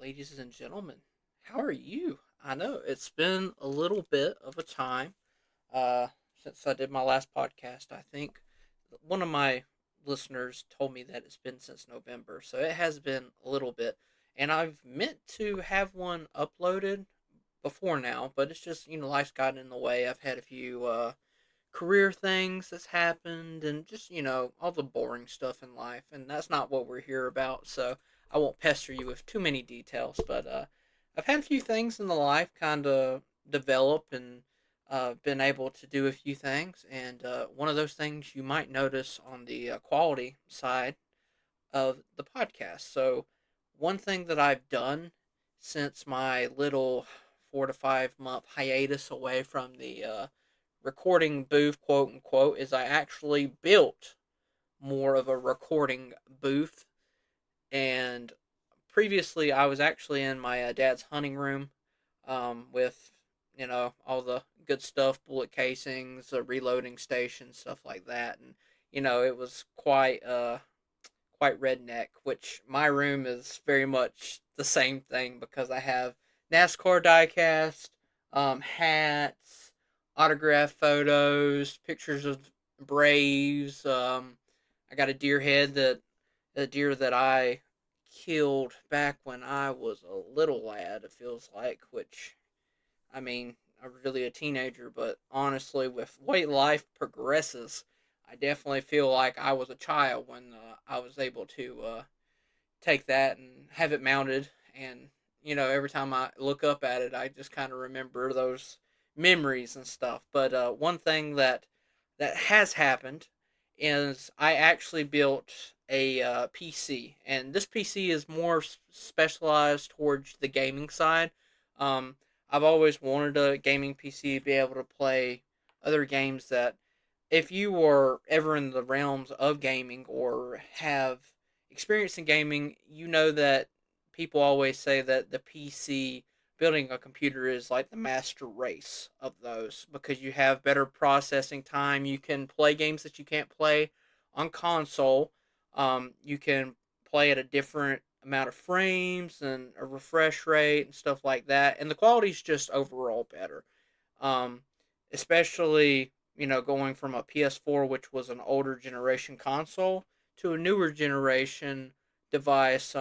ladies and gentlemen. How are you? I know it's been a little bit of a time uh, since I did my last podcast. I think one of my listeners told me that it's been since November, so it has been a little bit. And I've meant to have one uploaded before now, but it's just, life's gotten in the way. I've had a few career things that's happened and just, all the boring stuff in life. And that's not what we're here about. So I won't pester you with too many details. But I've had a few things in the life kind of develop and been able to do a few things. And one of those things you might notice on the quality side of the podcast. So, one thing that I've done since my little 4 to 5 month hiatus away from the recording booth, quote unquote, is I actually built more of a recording booth. And previously, I was actually in my dad's hunting room with, all the good stuff, bullet casings, a reloading station, stuff like that. And, it was quite redneck, which my room is very much the same thing because I have NASCAR diecast, hats, autograph photos, pictures of Braves. I got a deer head a deer that I killed back when I was a little lad. It feels like, which I mean, I'm really a teenager, but honestly, with the way life progresses, I definitely feel like I was a child when I was able to take that and have it mounted. And, every time I look up at it, I just kind of remember those memories and stuff. But one thing that has happened is I actually built a PC, and this PC is more specialized towards the gaming side. Um, I've always wanted a gaming PC to be able to play other games that, if you were ever in the realms of gaming or have experience in gaming, you know that people always say that the PC building a computer is like the master race of those because you have better processing time. You can play games that you can't play on console. You can play at a different amount of frames and a refresh rate and stuff like that. And the quality's just overall better. Um, Especially, going from a PS4, which was an older generation console, to a newer generation device.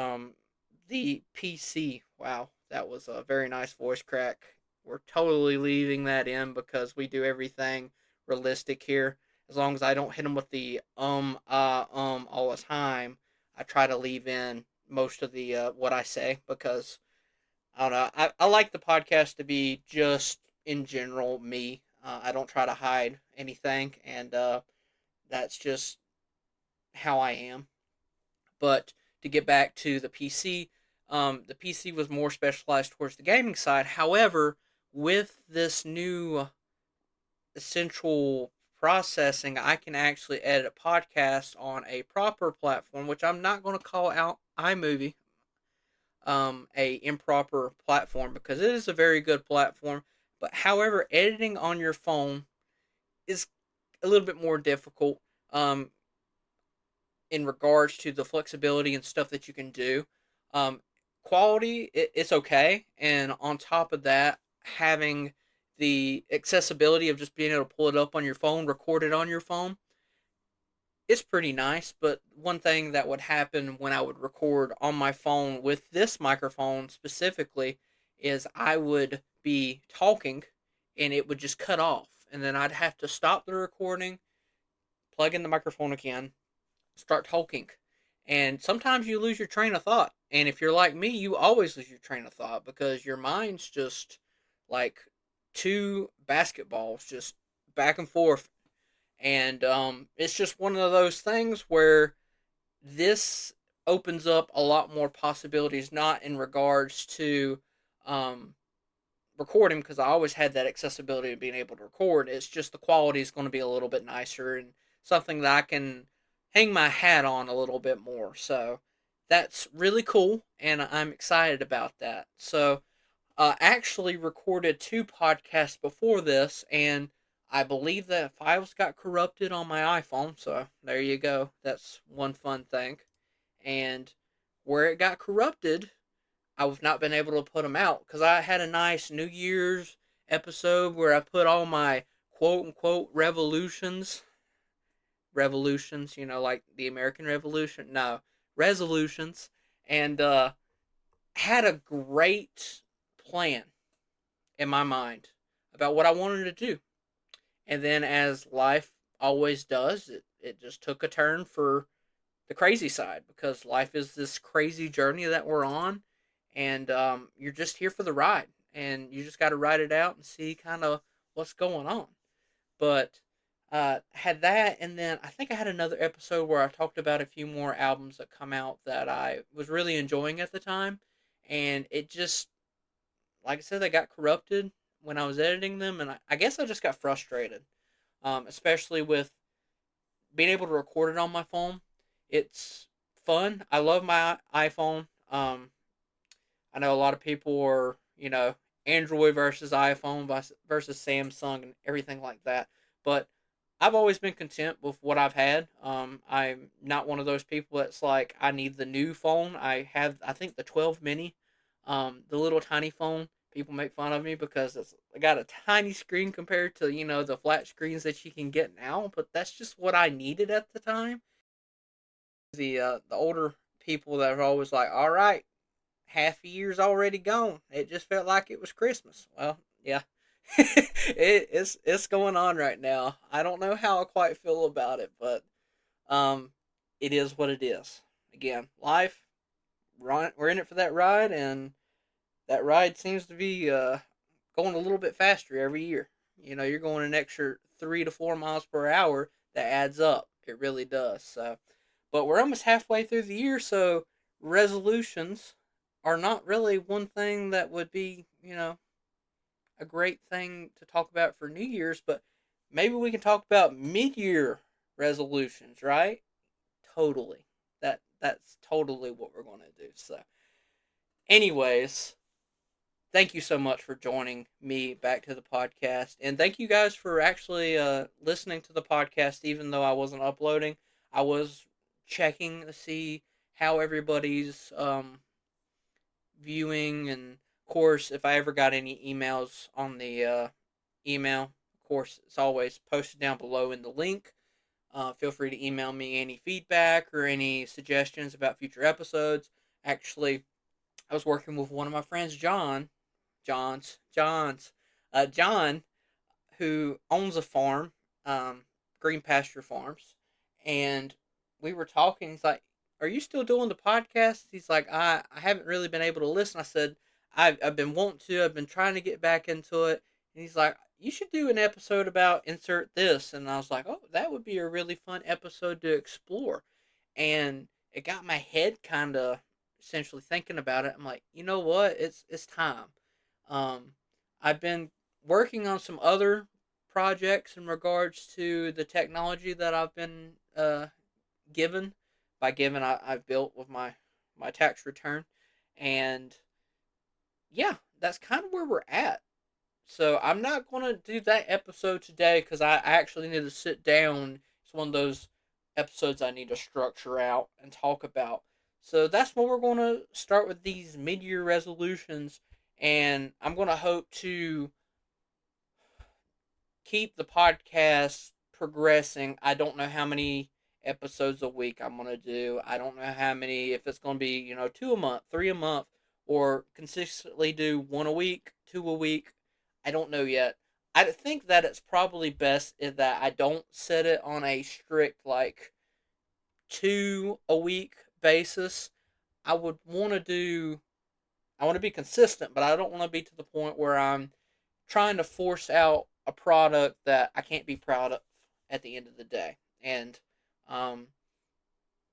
The PC. Wow, that was a very nice voice crack. We're totally leaving that in because we do everything realistic here. As long as I don't hit them with the all the time, I try to leave in most of the what I say because I don't know. I like the podcast to be just in general me. I don't try to hide anything, and that's just how I am. But to get back to the PC was more specialized towards the gaming side. However, with this new essential processing, I can actually edit a podcast on a proper platform, which I'm not going to call out iMovie a improper platform because it is a very good platform. But however, editing on your phone is a little bit more difficult um, in regards to the flexibility and stuff that you can do. Um, Quality, it's okay, and on top of that, having the accessibility of just being able to pull it up on your phone, record it on your phone, it's pretty nice. But one thing that would happen when I would record on my phone with this microphone specifically is I would be talking and it would just cut off. And then I'd have to stop the recording, plug in the microphone again, start talking. And sometimes you lose your train of thought. And if you're like me, you always lose your train of thought because your mind's just like two basketballs just back and forth, and it's just one of those things where this opens up a lot more possibilities, not in regards to um, recording, because I always had that accessibility of being able to record. It's just the quality is going to be a little bit nicer and something that I can hang my hat on a little bit more. So that's really cool, and I'm excited about that. So actually recorded two podcasts before this, and I believe that files got corrupted on my iPhone. So there you go. That's one fun thing. And where it got corrupted, I've not been able to put them out because I had a nice New Year's episode where I put all my quote unquote revolutions, like the American Revolution, no, resolutions, and had a great plan in my mind about what I wanted to do. And then, as life always does, it just took a turn for the crazy side because life is this crazy journey that we're on, and you're just here for the ride, and you just got to ride it out and see kind of what's going on. But had that, and then I think I had another episode where I talked about a few more albums that come out that I was really enjoying at the time, and it just, like I said, they got corrupted when I was editing them, and I guess I just got frustrated, especially with being able to record it on my phone. It's fun. I love my iPhone. I know a lot of people are, Android versus iPhone versus Samsung and everything like that. But I've always been content with what I've had. I'm not one of those people that's like, I need the new phone. I think, the 12 mini, the little tiny phone. People make fun of me because I got a tiny screen compared to, the flat screens that you can get now. But that's just what I needed at the time. The older people that are always like, all right, half a year's already gone. It just felt like it was Christmas. Well, yeah, it's going on right now. I don't know how I quite feel about it, but um, it is what it is. Again, life. We're in it for that ride, and that ride seems to be going a little bit faster every year. You're going an extra 3 to 4 miles per hour. That adds up. It really does. So, but we're almost halfway through the year, so resolutions are not really one thing that would be, a great thing to talk about for New Year's, but maybe we can talk about mid-year resolutions, right? Totally. That's totally what we're going to do. So, anyways, thank you so much for joining me back to the podcast, and thank you guys for actually listening to the podcast even though I wasn't uploading. I was checking to see how everybody's viewing, and of course, if I ever got any emails on the email, of course, it's always posted down below in the link. Feel free to email me any feedback or any suggestions about future episodes. Actually, I was working with one of my friends, John, who owns a farm, Green Pasture Farms, and we were talking. He's like, "Are you still doing the podcast?" He's like, "I haven't really been able to listen." I said, "I've been wanting to. I've been trying to get back into it." And he's like, "You should do an episode about insert this." And I was like, "Oh, that would be a really fun episode to explore." And it got my head kind of essentially thinking about it. I'm like, you know what? It's time. Um, I've been working on some other projects in regards to the technology that I've been given. By given, I've built with my tax return, and yeah, that's kind of where we're at. So I'm not going to do that episode today because I actually need to sit down. It's one of those episodes I need to structure out and talk about. So that's what we're going to start with, these mid-year resolutions, and I'm going to hope to keep the podcast progressing. I don't know how many episodes a week I'm going to do. I don't know how many, if it's going to be, two a month, three a month, or consistently do one a week, two a week. I don't know yet. I think that it's probably best is that I don't set it on a strict, like, two a week basis. I would want to do, I want to be consistent, but I don't want to be to the point where I'm trying to force out a product that I can't be proud of at the end of the day. And um,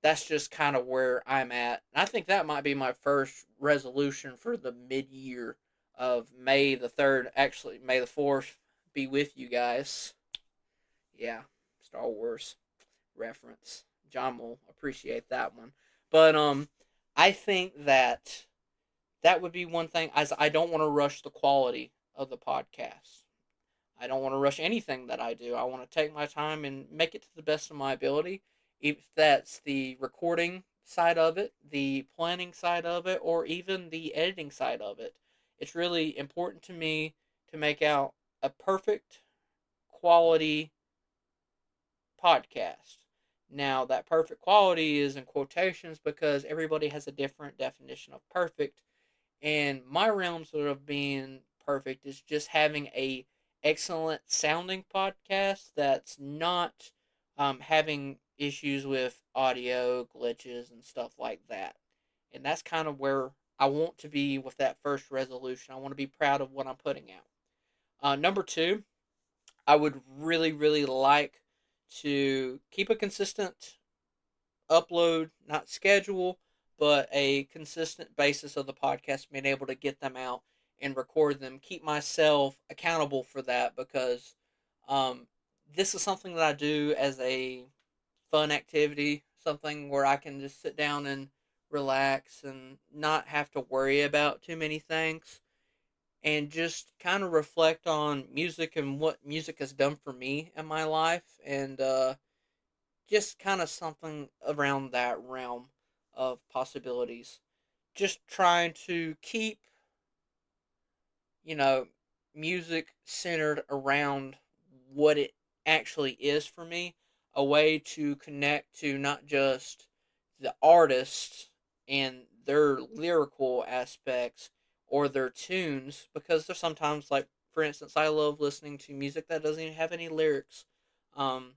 that's just kind of where I'm at. And I think that might be my first resolution for the mid year of May the 3rd. Actually, May the 4th be with you guys. Yeah, Star Wars reference. John will appreciate that one. But I think that that would be one thing, as I don't want to rush the quality of the podcast. I don't want to rush anything that I do. I want to take my time and make it to the best of my ability. If that's the recording side of it, the planning side of it, or even the editing side of it. It's really important to me to make out a perfect quality podcast. Now, that perfect quality is in quotations because everybody has a different definition of perfect. And my realms of being perfect is just having a excellent sounding podcast that's not having issues with audio glitches and stuff like that. And that's kind of where I want to be with that first resolution. I want to be proud of what I'm putting out. Number two, I would really, really like to keep a consistent upload, not schedule, but a consistent basis of the podcast, being able to get them out and record them. Keep myself accountable for that because um, this is something that I do as a fun activity, something where I can just sit down and relax and not have to worry about too many things and just kind of reflect on music and what music has done for me in my life and just kind of something around that realm of possibilities. Just trying to keep, you know, music centered around what it actually is for me, a way to connect to not just the artist and their lyrical aspects or their tunes, because there's sometimes, like, for instance, I love listening to music that doesn't even have any lyrics. Um,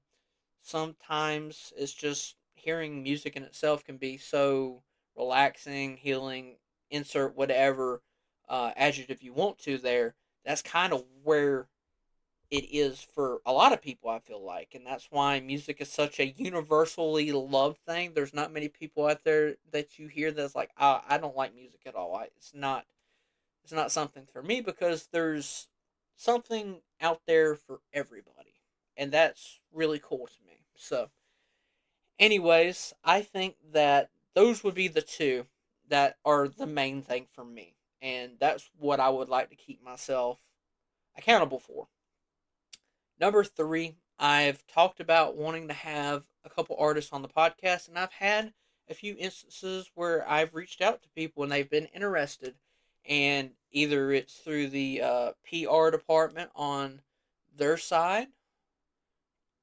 Sometimes it's just hearing music in itself can be so relaxing, healing, insert whatever adjective you want to there. That's kind of where it is for a lot of people, I feel like. And that's why music is such a universally loved thing. There's not many people out there that you hear that's like, I don't like music at all. It's not something for me because there's something out there for everybody. And that's really cool to me. So, anyways, I think that those would be the two that are the main thing for me. And that's what I would like to keep myself accountable for. Number three, I've talked about wanting to have a couple artists on the podcast, and I've had a few instances where I've reached out to people and they've been interested. And either it's through the PR department on their side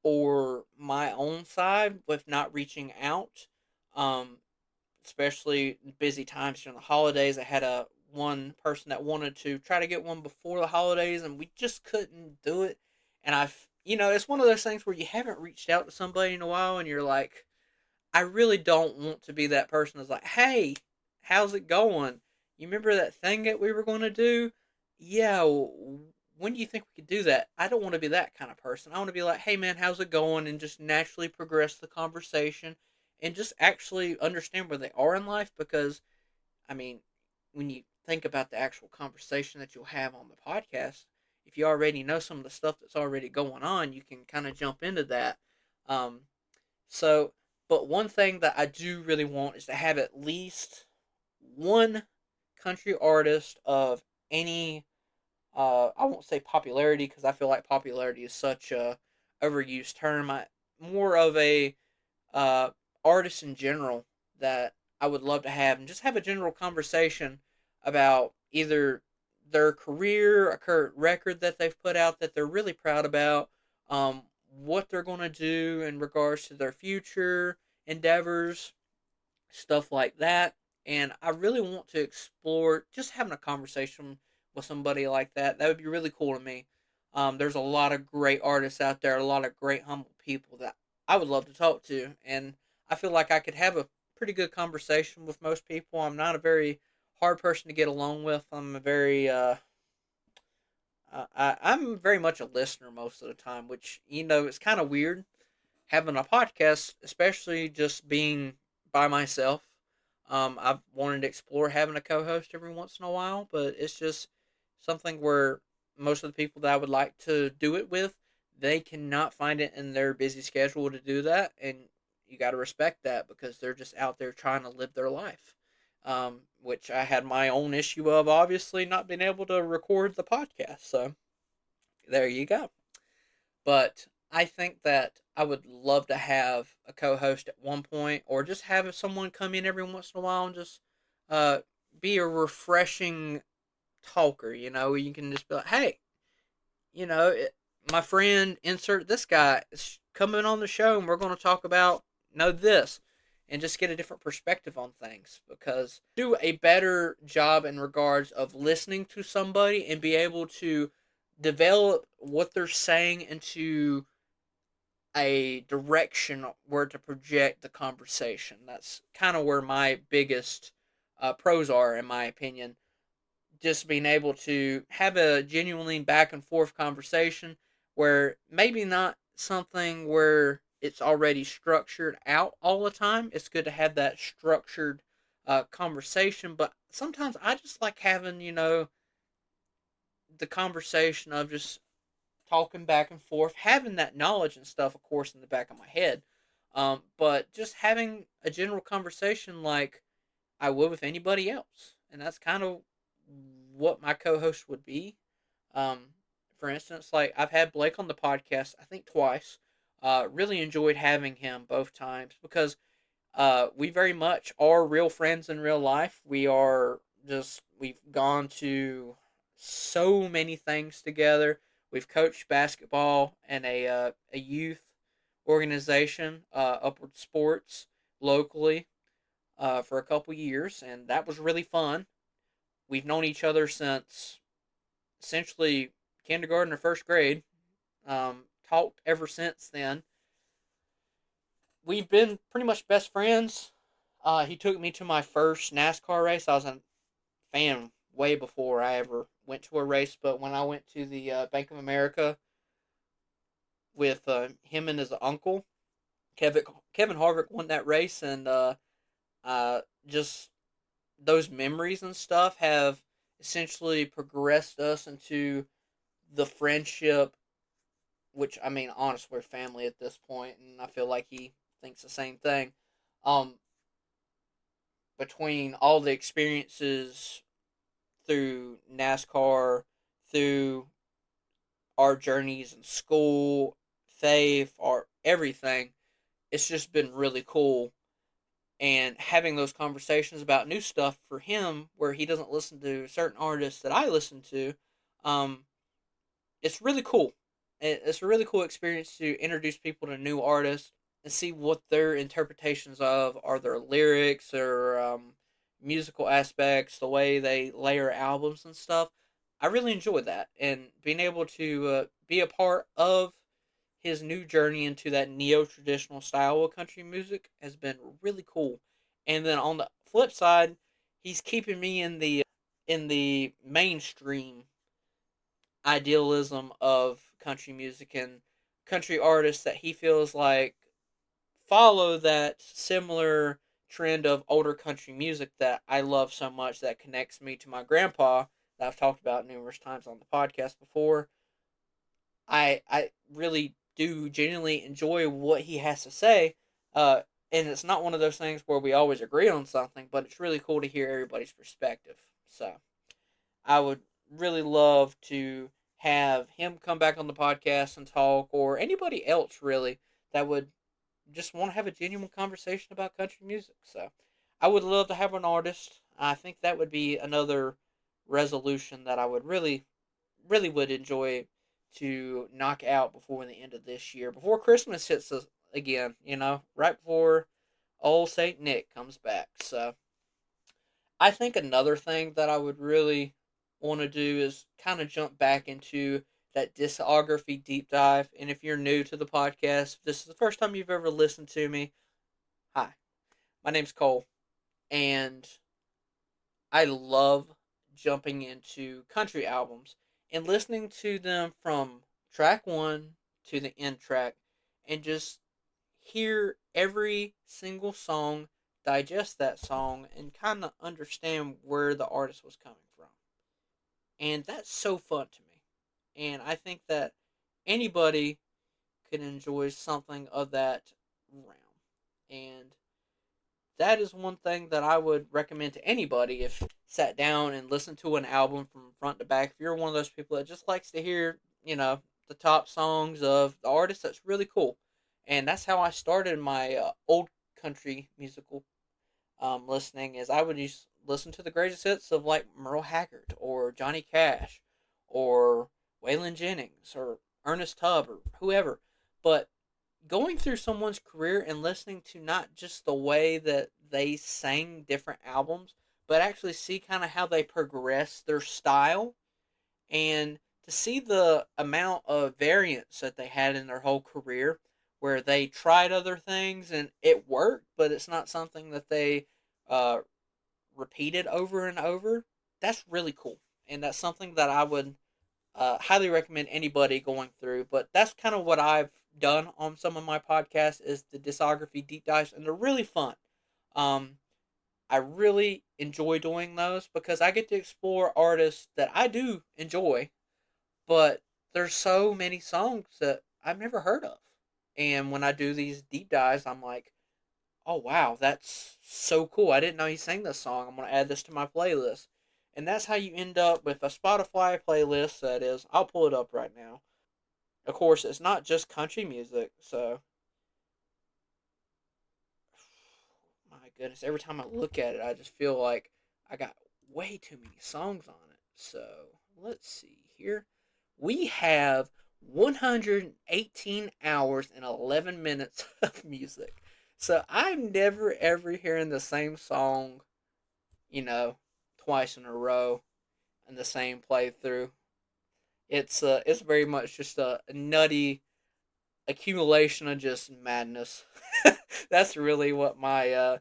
or my own side with not reaching out. Um, Especially busy times during the holidays. I had a one person that wanted to try to get one before the holidays, and we just couldn't do it. And it's one of those things where you haven't reached out to somebody in a while, and you're like, I really don't want to be that person that's like, hey, how's it going? You remember that thing that we were going to do? Yeah, when do you think we could do that? I don't want to be that kind of person. I want to be like, hey, man, how's it going? And just naturally progress the conversation and just actually understand where they are in life because, I mean, when you think about the actual conversation that you'll have on the podcast, if you already know some of the stuff that's already going on, you can kind of jump into that. Um, so, but one thing that I do really want is to have at least one country artist of any, I won't say popularity because I feel like popularity is such a overused term. More of a uh, artist in general that I would love to have and just have a general conversation about either their career, a current record that they've put out that they're really proud about, what they're going to do in regards to their future endeavors, stuff like that. And I really want to explore just having a conversation with somebody like that. That would be really cool to me. There's a lot of great artists out there, a lot of great humble people that I would love to talk to, and I feel like I could have a pretty good conversation with most people. I'm not a very hard person to get along with. I'm very much a listener most of the time, which it's kind of weird having a podcast, especially just being by myself. I've wanted to explore having a co-host every once in a while, but it's just something where most of the people that I would like to do it with, they cannot find it in their busy schedule to do that, and you got to respect that because they're just out there trying to live their life. Which I had my own issue of, obviously not being able to record the podcast. So there you go. But I think that I would love to have a co-host at one point, or just have someone come in every once in a while and just uh, be a refreshing talker. You can just be like, hey, you know, it, my friend, insert this guy is coming on the show, and we're going to talk about this, and just get a different perspective on things. Because do a better job in regards of listening to somebody and be able to develop what they're saying into a direction where to project the conversation. That's kind of where my biggest pros are, in my opinion. Just being able to have a genuinely back and forth conversation where maybe not something where it's already structured out all the time. It's good to have that structured conversation, but sometimes I just like having, the conversation of just talking back and forth, having that knowledge and stuff, of course, in the back of my head. But just having a general conversation like I would with anybody else. And that's kind of what my co host would be. Um, for instance, like I've had Blake on the podcast, I think twice. Really enjoyed having him both times because we very much are real friends in real life. We've gone to so many things together. We've coached basketball and a youth organization, Upward Sports, locally for a couple years, and that was really fun. We've known each other since essentially kindergarten or first grade. Talked ever since then. We've been pretty much best friends. He took me to my first NASCAR race. I was a fan way before I ever went to a race, but when I went to the Bank of America with him and his uncle, Kevin Kevin Harvick won that race, and just those memories and stuff have essentially progressed us into the friendship, which I mean, honestly, we're family at this point, and I feel like he thinks the same thing. Um, between all the experiences through NASCAR, through our journeys in school, faith, our everything, it's just been really cool. And having those conversations about new stuff for him, where he doesn't listen to certain artists that I listen to, um, it's really cool. It's a really cool experience to introduce people to new artists and see what their interpretations of are their lyrics or musical aspects, the way they layer albums and stuff. I really enjoy that, and being able to be a part of his new journey into that neo traditional style of country music has been really cool. And then on the flip side, he's keeping me in the mainstream idealism of country music and country artists that he feels like follow that similar trend of older country music that I love so much, that connects me to my grandpa, that I've talked about numerous times on the podcast before. I really do genuinely enjoy what he has to say. And it's not one of those things where we always agree on something, but it's really cool to hear everybody's perspective. So I would really love to have him come back on the podcast and talk, or anybody else really that would just want to have a genuine conversation about country music. So I would love to have an artist. I think that would be another resolution that I would really would enjoy to knock out before the end of this year, before Christmas hits us again. Right before old Saint Nick comes back. So I think another thing that I would really want to do is kind of jump back into that discography deep dive. And if you're new to the podcast, if this is the first time you've ever listened to me, hi, my name's Cole, and I love jumping into country albums and listening to them from track one to the end track, and just hear every single song, digest that song, and kind of understand where the artist was coming from. And that's so fun to me. And I think that anybody can enjoy something of that realm. And that is one thing that I would recommend to anybody if sat down and listened to an album from front to back. If you're one of those people that just likes to hear, the top songs of the artist. That's really cool, and that's how I started my old country musical listening. Is I would just listen to the greatest hits of like Merle Haggard or Johnny Cash or Waylon Jennings or Ernest Tubb or whoever. But going through someone's career and listening to not just the way that they sang different albums, but actually see kind of how they progress their style and to see the amount of variance that they had in their whole career where they tried other things and it worked, but it's not something that they uh, repeated over and over. That's really cool. And that's something that I would highly recommend anybody going through. But that's kind of what I've done on some of my podcasts is the discography deep dives, and they're really fun. Um, I really enjoy doing those because I get to explore artists that I do enjoy, but there's so many songs that I've never heard of. And when I do these deep dives, I'm like, oh wow, that's so cool. I didn't know he sang this song. I'm gonna add this to my playlist. And that's how you end up with a Spotify playlist that is, I'll pull it up right now. Of course, it's not just country music, so my goodness, every time I look at it, I just feel like I got way too many songs on it. So let's see here. We have 118 hours and 11 minutes of music. So I'm never ever hearing the same song, you know, twice in a row in the same playthrough. It's very much just a nutty accumulation of just madness. That's really what my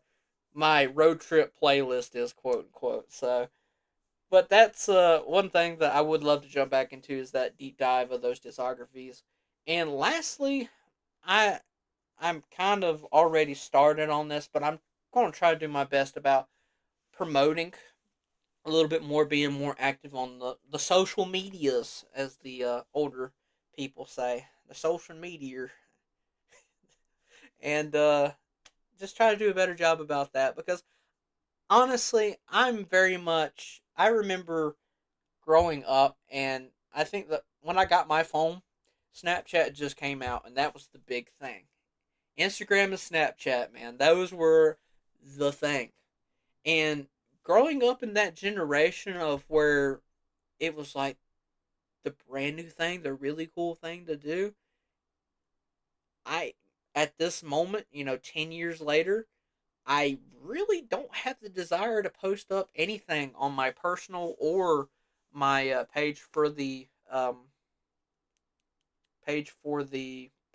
road trip playlist is, quote unquote. So, but that's one thing that I would love to jump back into is that deep dive of those discographies. And lastly, I I'm kind of already started on this, but I'm going to try to do my best about promoting a little bit more, being more active on the social medias, as the older people say, the social media, and just try to do a better job about that because honestly, I'm very much. I remember growing up, and I think that when I got my phone, Snapchat just came out, and that was the big thing. Instagram and Snapchat, man, those were the thing. And growing up in that generation of where it was like the brand new thing, the really cool thing to do, I, at this moment, 10 years later, I really don't have the desire to post up anything on my personal or my page for the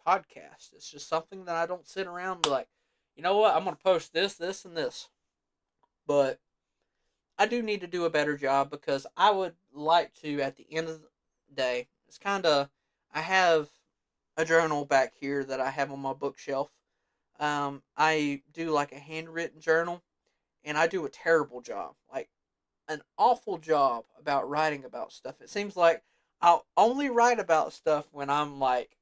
podcast. It's just something that I don't sit around and be like, you know what, I'm gonna post this, this, and this. But I do need to do a better job because I would like to, at the end of the day, it's kind of, I have a journal back here that I have on my bookshelf. I do like a handwritten journal, and I do a terrible job, like an awful job about writing about stuff. It seems like I'll only write about stuff when I'm like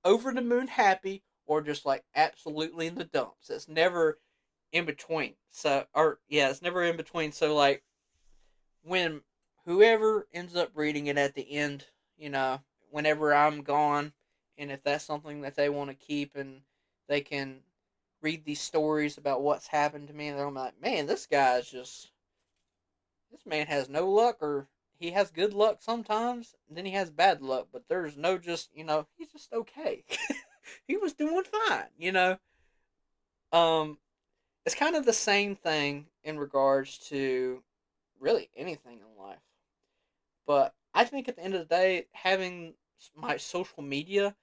over the moon happy or just like absolutely in the dumps. It's never in between. So, or yeah, it's never in between. So, like, when whoever ends up reading it at the end, whenever I'm gone, and if that's something that they want to keep and they can read these stories about what's happened to me, and they're like, man, this man has no luck, or he has good luck sometimes, and then he has bad luck, but there's no just, he's just okay. He was doing fine. Um, it's kind of the same thing in regards to really anything in life. But I think at the end of the day, having my social media,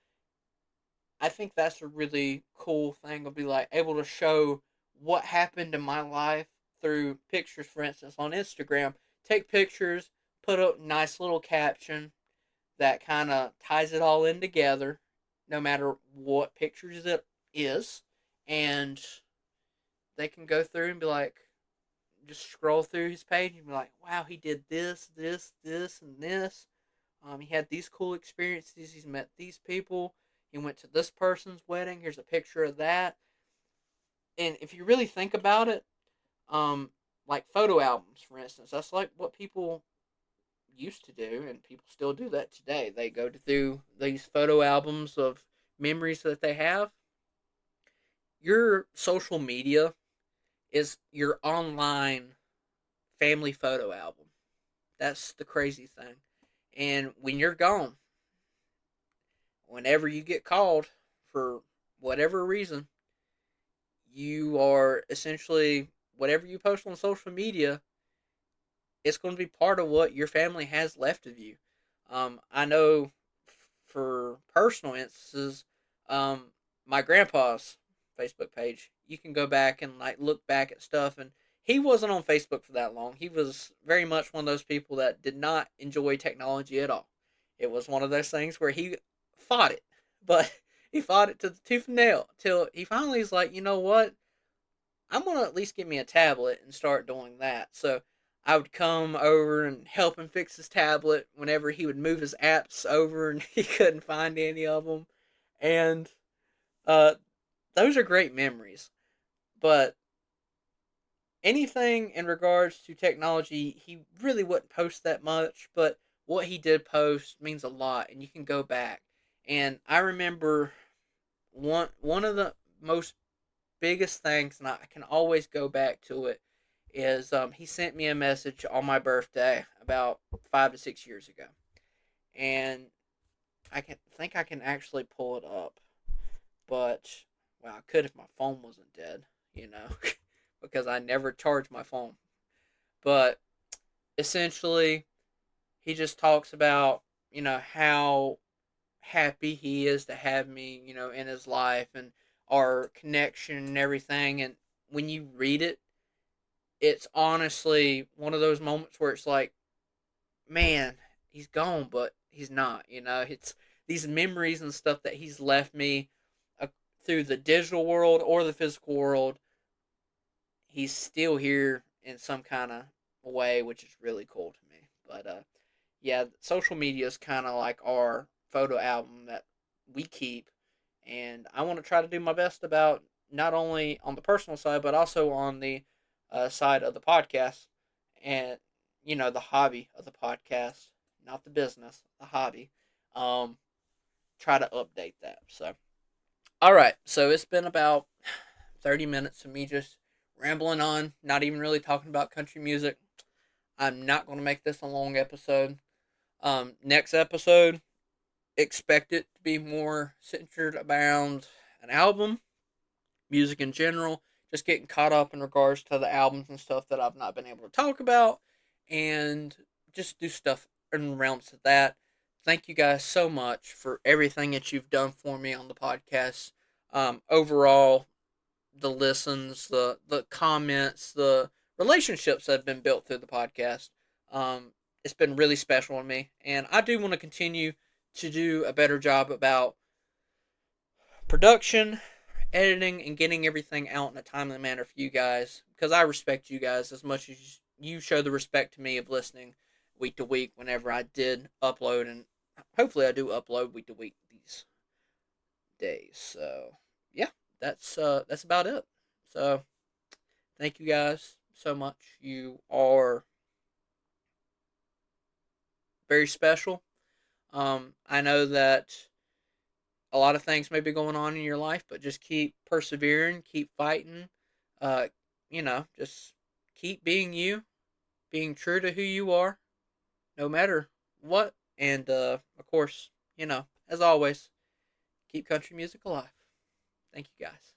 I think that's a really cool thing to be like able to show what happened in my life through pictures, for instance, on Instagram. Take pictures, put a nice little caption that kind of ties it all in together, no matter what pictures it is. And they can go through and be like, just scroll through his page and be like, wow, he did this, this, this, and this. He had these cool experiences. He's met these people. He went to this person's wedding. Here's a picture of that. And if you really think about it, like photo albums, for instance, that's like what people used to do, and people still do that today. They go through these photo albums of memories that they have. Your social media is your online family photo album. That's the crazy thing. And when you're gone, whenever you get called for whatever reason, you are essentially whatever you post on social media, it's going to be part of what your family has left of you. I know for personal instances, um, my grandpa's Facebook page, you can go back and like look back at stuff, and he wasn't on Facebook for that long. He was very much one of those people that did not enjoy technology at all. It was one of those things where he fought it, but he fought it to the tooth and nail till he finally is like, you know what? I'm gonna at least get me a tablet and start doing that. So I would come over and help him fix his tablet whenever he would move his apps over and he couldn't find any of them. And uh, those are great memories. But anything in regards to technology, he really wouldn't post that much. But what he did post means a lot, and you can go back. And I remember one of the most biggest things, and I can always go back to it, is he sent me a message on my birthday about 5 to 6 years ago, and I can think I can actually pull it up, but well, I could if my phone wasn't dead, you know, because I never charge my phone. But essentially, he just talks about how happy he is to have me, in his life and our connection and everything. And when you read it, it's honestly one of those moments where it's like, man, he's gone, but he's not. It's these memories and stuff that he's left me uh, through the digital world or the physical world. He's still here in some kind of way, which is really cool to me. But yeah, social media is kind of like our photo album that we keep, and I want to try to do my best about not only on the personal side but also on the side of the podcast, and the hobby of the podcast, not the business, the hobby. Um, Try to update that. So, all right. So it's been about 30 minutes of me just rambling on, not even really talking about country music. I'm not going to make this a long episode. Next episode, expect it to be more centered around an album, music in general, just getting caught up in regards to the albums and stuff that I've not been able to talk about, and just do stuff in realms of that. Thank you guys so much for everything that you've done for me on the podcast. Overall, the listens, the comments, the relationships that have been built through the podcast. It's been really special to me, and I do want to continue to do a better job about production, editing, and getting everything out in a timely manner for you guys, because I respect you guys as much as you show the respect to me of listening week to week whenever I did upload, and hopefully I do upload week to week these days. So yeah, that's about it. So thank you guys so much. You are very special. I know that a lot of things may be going on in your life, but just keep persevering, keep fighting. Uh, just keep being you, being true to who you are, no matter what. And of course, as always, keep country music alive. Thank you guys.